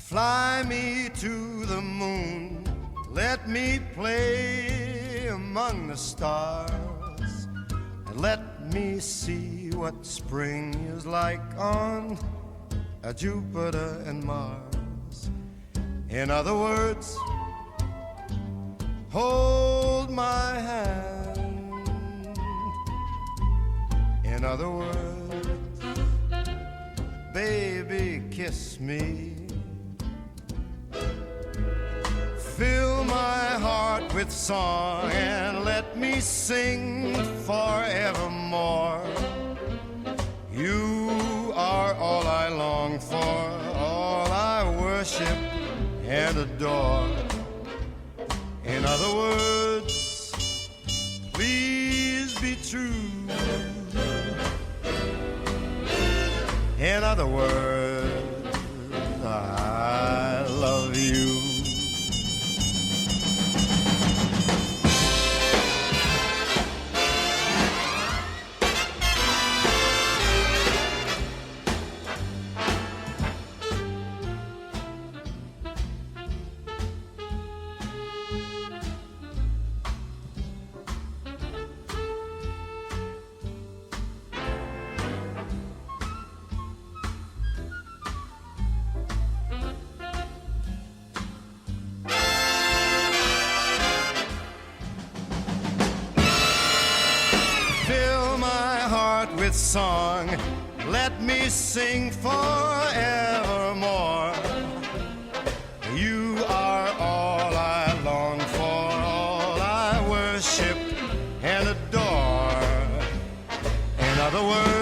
Fly me to the moon, let me play among the stars, and let me see what spring is like on Jupiter and Mars. In other words, hold my hand. In other words, baby, kiss me. Fill my heart with song and let me sing forevermore. You are all I long for, all I worship and adore. In other words, please be true. In other words, I love you. With song, let me sing forevermore. You are all I long for, all I worship and adore. In other words,